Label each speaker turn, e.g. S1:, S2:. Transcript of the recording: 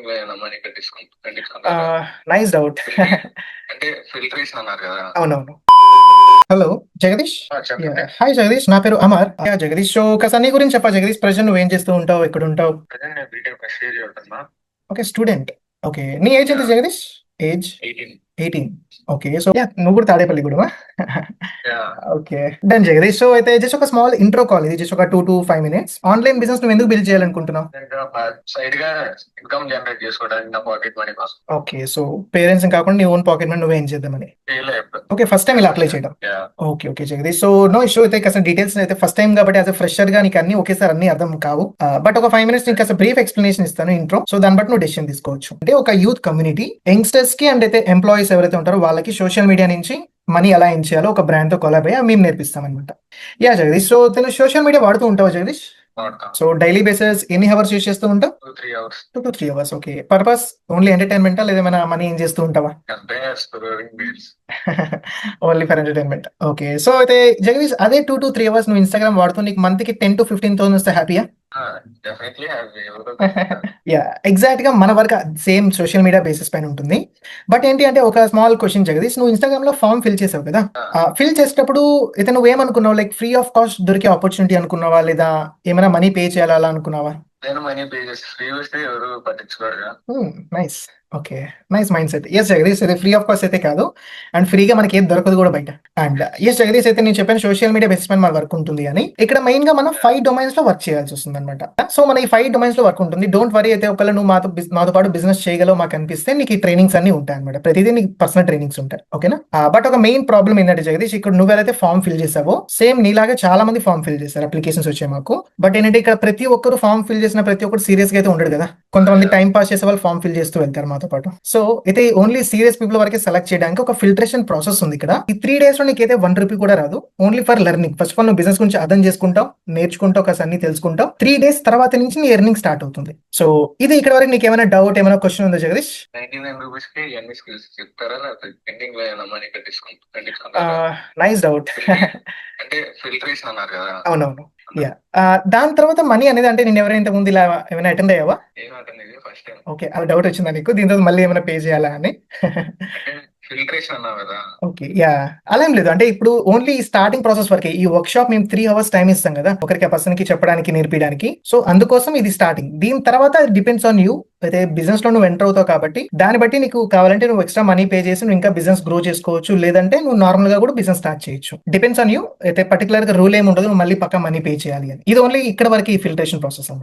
S1: ఎండింగ్‌లో ఏమైనా మనీ కట్టించుకుంటారా?
S2: Nice doubt.
S1: అంటే ఫిల్టరేషన్ అన్నారు కదా!
S2: అవునవును. హలో జగదీష్.
S1: చెప్పండి.
S2: హాయ్ జగదీష్, నా పేరు అమర్. జగదీష్, సో ఒకసారి నీ గురించి చెప్పా జగదీష్. ప్రెజెంట్ నువ్వేం చేస్తూ ఉంటావు, ఎక్కడ ఉంటావు?
S1: ప్రెజెంట్ నేను బీటెక్ ఫస్ట్ ఇయర్ చదువుతున్నా.
S2: Okay, student. ఓకే, నీ ఏజ్ ఎంత
S1: yeah!
S2: Jagadish? Age
S1: 18.
S2: 18. Okay, so నువ్వు కూడా తాడేపల్లి కూడా?
S1: Yeah!
S2: Okay, done Jagadish. So అయితే జస్ట్ ఒక స్మాల్ ఇంట్రో కాల్, ఇది జస్ట్ ఒక 2 to 5 minutes. ఆన్లైన్ బిజినెస్ నువ్వు ఎందుకు బిల్డ్ చేయాలనుకుంటున్నావు?
S1: ఇంకా సైడ్‌గా ఇన్‌కమ్ జనరేట్ చేసుకోవడానికి నా పాకెట్ మనీ కోసం.
S2: ఓకే, సో పేరెంట్స్ కాకుండా నీ ఓన్ పాకెట్ మనీ నువ్వే ఏం చేద్దామని.
S1: చేయలే ఎప్పుడు.
S2: ఓకే, ఫస్ట్ టైం ఇలా అప్లై చేయడం.
S1: Yeah!
S2: Okay, okay Jagadish. So no issue. అయితే కాస్త డీటెయిల్స్ అయితే ఫస్ట్ టైం కాబట్టి యాజ్ అ ఫ్రెషర్ గా నీకు అన్ని ఒకేసారి అన్ని అర్థం కావు. బట్ ఒక 5 minutes నీకు కాస్త బ్రీఫ్ ఎక్స్ప్లెనేషన్ ఇస్తాను ఇంట్రో. సో దాన్ని బట్టి నువ్వు డెసిషన్ తీసుకోవచ్చు. అంటే ఒక యూత్ కమ్యూనిటీ యంగ్స్టర్స్ కి అండ్ అయితే ఎంప్లాయీస్ ఎవరైతే ఉంటారో వాళ్ళకి సోషల్ మీడియా నుంచి మనీ ఎలా ఏం చేయాలో ఒక బ్రాండ్ తో కొలాబ్ అయ్యి మేము నేర్పిస్తాం అనమాట. యా జగదీష్, సో తను సోషల్ మీడియా వాడుతూ ఉంటావా జగదీష్?
S1: వాడతా.
S2: సో డైలీ బేసిస్ ఎన్ని అవర్స్ యూస్ చేస్తూ ఉంటావు?
S1: 2-3 hours.
S2: 2 to 3 hours. Okay, purpose only ఎంటర్టైన్మెంటా లేదా ఏమైనా మనీ ఏం చేస్తూ ఉంటావా?
S1: అంతే scrolling reels.
S2: Only for entertainment. Okay, so అయితే జగదీష్ అదే 2 to 3 hours నువ్వు ఇన్స్టాగ్రామ్ వాడుతూ నీకు మంత్కి 10,000 to 15,000 వస్తే హ్యాపీయా?
S1: ఆ! Definitely happy. ఎవరు
S2: యా ఎగ్జాక్ట్ గా మన work same social media basis పైన ఉంటుంది. బట్ ఏంటి అంటే ఒక స్మాల్ క్వశ్చన్ జగదీష్, నువ్వు ఇన్స్టాగ్రామ్ లో ఫామ్ ఫిల్ చేసావు కదా? ఫిల్ చేసేటప్పుడు అయితే నువ్వేమనుకున్నావు? లైక్ ఫ్రీ ఆఫ్ కాస్ట్ దొరికే ఆపర్చునిటీ అనుకున్నావా, లేదా ఏమైనా మనీ పే చేయాలా అలా అనుకున్నావా?
S1: నేను మనీ పే చేసి ఫ్రీ వస్తే ఎవరు పట్టించుకోరుగా.
S2: Nice. Okay, nice mind set. Yes Jagadish, అది ఫ్రీ ఆఫ్ కాస్ట్ అయితే కాదు, అండ్ ఫ్రీగా మనకి ఏది దొరకదు కూడా బయట. అండ్ ఎస్ జగదీష్, అయితే నేను చెప్పాను సోషల్ మీడియా బేసిస్ పైన మన వర్క్ ఉంటుంది అని. ఇక్కడ మెయిన్ గా మనం 5 domains లో వర్క్ చేయాల్సి వస్తుంది అనమాట. సో మన ఈ 5 domains లో వర్క్ ఉంటుంది. Don't worry. అయితే ఒకవేళ నువ్వు మాతో పాటు బిజినెస్ చేయగలవు మాకు అనిపిస్తే నీకు ఈ ట్రైనింగ్స్ అన్ని ఉంటాయి అనమాట. ప్రతిదీ నీకు పర్సనల్ ట్రైనింగ్స్ ఉంటాయి. ఓకేనా? బట్ ఒక మెయిన్ ప్రాబ్లం ఏంటంటే జగదీష్, ఇక్కడ నువ్వెలైతే ఫామ్ ఫిల్ చేసావో సేమ్ నీలాగా చాలా మంది ఫామ్ ఫిల్ చేశారు, అప్లికేషన్స్ వచ్చాయి మాకు. బట్ ఏంటంటే ఇక్కడ ప్రతి ఒక్కరు ఫామ్ ఫిల్ చేసిన ప్రతి ఒక్కరు సీరియస్ గా అయితే ఉండడు కదా. కొంతమంది టైం పాస్ చేసే వాళ్ళు ఫామ్ ఫిల్ చేస్తూ వెళ్తారు మాతో పాటు. సో అయితే ఓన్లీ సీరియస్ పీపుల్ వరకే సెలెక్ట్ చేయడానికి ఒక ఫిల్టరేషన్ ప్రాసెస్ ఉంది ఇక్కడ. ఈ 3 days లో నీకైతే 1 రూపీ కూడా రాదు. Only for learning. First of all నువ్వు బిజినెస్ గురించి అర్థం చేసుకుంటావు, నేర్చుకుంటావు, కాస్త అన్ని తెలుసుకుంటావు. 3 days తర్వాత నుంచి నీ ఎర్నింగ్ స్టార్ట్ అవుతుంది. సో ఇది ఇక్కడ వరకు నీకు ఏమైనా డౌట్, ఏమైనా క్వశ్చన్ ఉందా జగదీష్?
S1: 99 రూపీస్‌కి ఎన్ని స్కిల్స్ చెప్తారా? లేకపోతే ఎండింగ్‌లో ఏమైనా మనీ కట్టించుకుంటారా?
S2: Nice doubt.
S1: అంటే ఫిల్టరేషన్ అన్నారు కదా!
S2: అవునవును. యా దాని తర్వాత మనీ అనేది అంటే నేను ఎవరైనా ఇంతకు ముందు ఇలా ఏమైనా అటెండ్ అయ్యావా?
S1: ఏం అటెండ్ ఇది ఫస్ట్ టైం.
S2: ఓకే, అలా డౌట్ వచ్చిందా నీకు దీని తర్వాత మళ్ళీ ఏమైనా పే చేయాలా అని?
S1: అంటే ఫిల్టరేషన్ అన్నావు కదా!
S2: ఓకే, యా అలా ఏం లేదు. అంటే ఇప్పుడు ఓన్లీ స్టార్టింగ్ ప్రాసెస్ వరకే. ఈ వర్క్ షాప్ మేము 3 hours టైం ఇస్తాం కదా ఒకరికి, ఆ పర్సన్ కి చెప్పడానికి, నేర్పించడానికి. సో అందుకోసం ఇది స్టార్టింగ్. దీని తర్వాత డిపెండ్స్ ఆన్ యూ. అయితే బిజినెస్ లో నువ్వు ఎంటర్ అవుతావు కాబట్టి దాన్ని బట్టి నీకు కావాలంటే నువ్వు ఎక్స్ట్రా మనీ పే చేసి నువ్వు ఇంకా బిజినెస్ గ్రో చేసుకోవచ్చు, లేదంటే నువ్వు నార్మల్ గా కూడా బిజినెస్ స్టార్ట్ చేయొచ్చు. Depends on you. అయితే పర్టికులర్ గా రూల్ ఏమి ఉండదు నువ్వు మళ్ళీ పక్క మనీ పే చేయాలి అని. ఇది ఓన్లీ ఇక్కడ వరకు ఈ ఫిల్టరేషన్ ప్రాసెస్ అన్నమాట.